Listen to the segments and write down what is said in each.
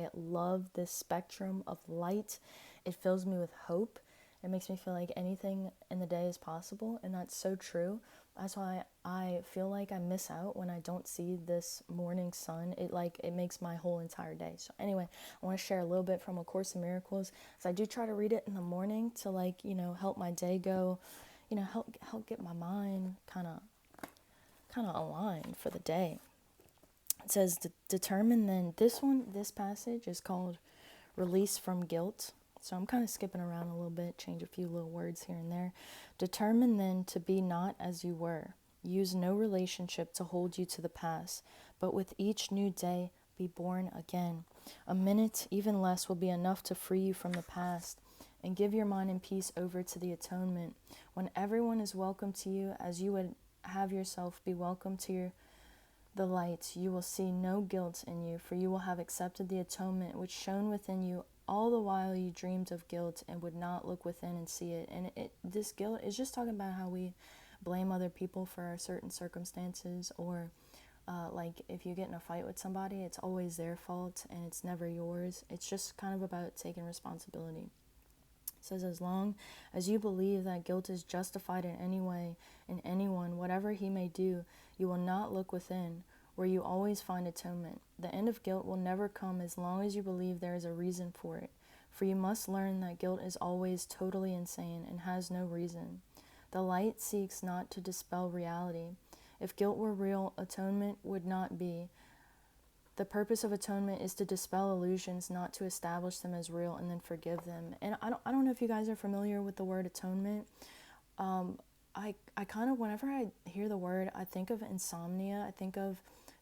I love this spectrum of light. It fills me with hope. It makes me feel like anything in the day is possible, and that's so true. That's why I feel like I miss out when I don't see this morning sun. It makes my whole entire day. So anyway, I want to share a little bit from A Course in Miracles. So I do try to read it in the morning to help my day go, help get my mind kind of aligned for the day. It says, determine then, this passage is called Release from Guilt. So I'm kind of skipping around a little bit, change a few little words here and there. Determine then to be not as you were. Use no relationship to hold you to the past, but with each new day, be born again. A minute, even less, will be enough to free you from the past and give your mind and peace over to the atonement. When everyone is welcome to you as you would have yourself be welcome to the light, you will see no guilt in you, for you will have accepted the atonement which shone within you all the while you dreamed of guilt and would not look within and see it. And this guilt is just talking about how we blame other people for certain circumstances, or like if you get in a fight with somebody, it's always their fault and it's never yours. It's just kind of about taking responsibility. It says, as long as you believe that guilt is justified in any way, in anyone, whatever he may do, you will not look within, where you always find atonement. The end of guilt will never come as long as you believe there is a reason for it, for you must learn that guilt is always totally insane and has no reason. The light seeks not to dispel reality. If guilt were real, atonement would not be. The purpose of atonement is to dispel illusions, not to establish them as real and then forgive them. And I don't know if you guys are familiar with the word atonement. I kind of, whenever I hear the word, I think of insomnia. I think of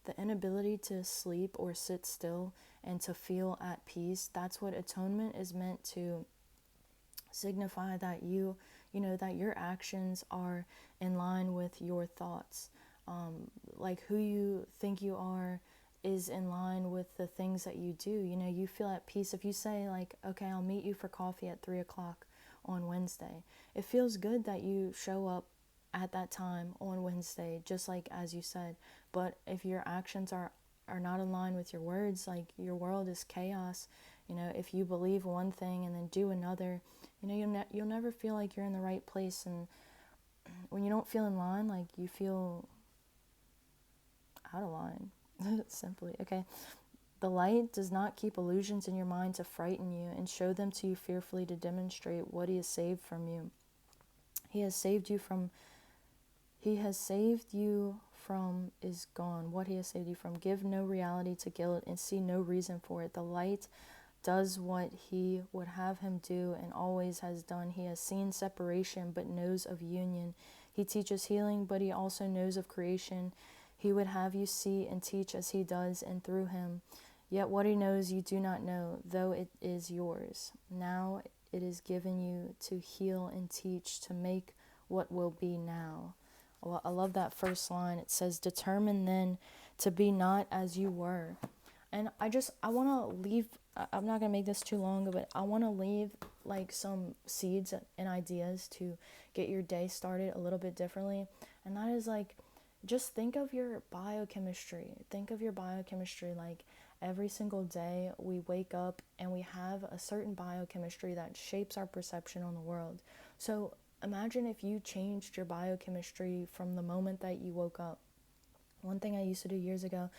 the inability to sleep or sit still and to feel at peace. That's what atonement is meant to signify, that that your actions are in line with your thoughts. Like who you think you are is in line with the things that you do. You feel at peace if you say, like, okay, I'll meet you for coffee at 3 o'clock on Wednesday. It feels good that you show up at that time on Wednesday, just like as you said. But if your actions are not aligned with your words, like your world is chaos. If you believe one thing and then do another, you'll never feel like you're in the right place. And when you don't feel in line, like you feel out of line. Simply, okay. The light does not keep illusions in your mind to frighten you and show them to you fearfully to demonstrate what he has saved from you. He has saved you from is gone. What he has saved you from. Give no reality to guilt and see no reason for it. The light does what he would have him do and always has done. He has seen separation but knows of union. He teaches healing, but he also knows of creation. He would have you see and teach as he does and through him. Yet what he knows you do not know, though it is yours. Now it is given you to heal and teach, to make what will be now. Well, I love that first line. It says, determine then to be not as you were. And I want to leave, I'm not going to make this too long, but I want to leave like some seeds and ideas to get your day started a little bit differently. And that is like, just think of your biochemistry. Think of your biochemistry like every single day we wake up and we have a certain biochemistry that shapes our perception on the world. So imagine if you changed your biochemistry from the moment that you woke up. One thing I used to do years ago,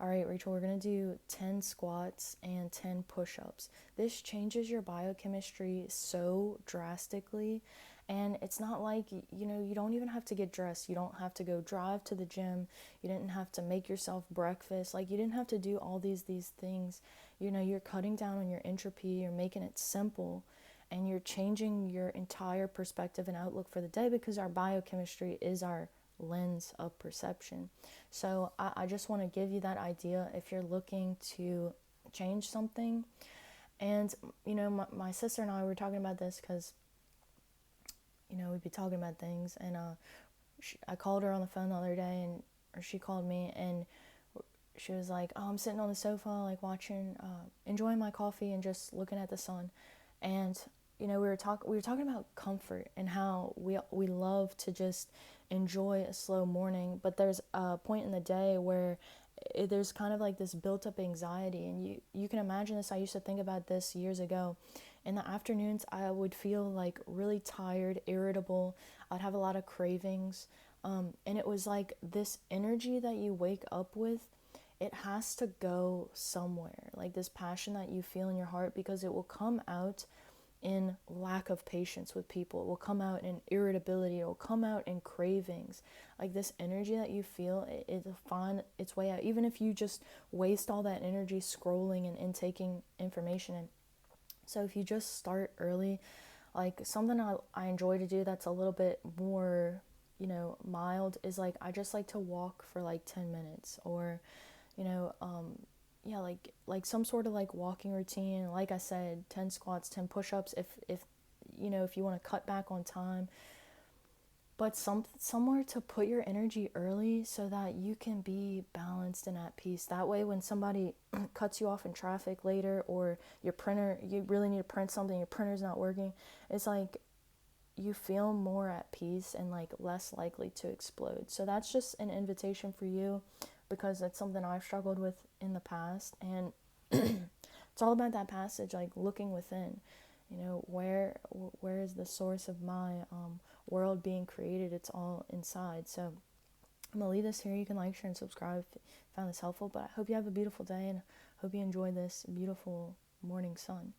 all right, Rachel, we're going to do 10 squats and 10 push-ups. This changes your biochemistry so drastically. And it's not like, you don't even have to get dressed. You don't have to go drive to the gym. You didn't have to make yourself breakfast. Like, you didn't have to do all these things. You're cutting down on your entropy. You're making it simple. And you're changing your entire perspective and outlook for the day, because our biochemistry is our lens of perception. So I just want to give you that idea if you're looking to change something. And, my sister and I were talking about this because, we'd be talking about things. And I called her on the phone the other day, or she called me, and she was like, oh, I'm sitting on the sofa, like watching, enjoying my coffee and just looking at the sun. And we were talking about comfort and how we love to just enjoy a slow morning, but there's a point in the day where there's kind of like this built up anxiety, and you can imagine this. I used to think about this years ago. In the afternoons I would feel like really tired, irritable. I'd have a lot of cravings, and it was like this energy that you wake up with, it has to go somewhere, like this passion that you feel in your heart, because it will come out in lack of patience with people. It will come out in irritability. It will come out in cravings. Like this energy that you feel, it'll find its way out. Even if you just waste all that energy scrolling and intaking information. And so if you just start early, like something I enjoy to do that's a little bit more, mild, is like I just like to walk for like 10 minutes, or, you know, yeah, like some sort of like walking routine. Like I said, 10 squats, 10 push-ups, if you want to cut back on time, but somewhere to put your energy early so that you can be balanced and at peace. That way when somebody cuts you off in traffic later, or your printer, you really need to print something, your printer's not working, it's like you feel more at peace and like less likely to explode. So that's just an invitation for you, because it's something I've struggled with in the past. And it's all about that passage, like looking within. Where is the source of my world being created? It's all inside. So I'm gonna leave this here. You can like, share, and subscribe if you found this helpful. But I hope you have a beautiful day, and hope you enjoy this beautiful morning sun.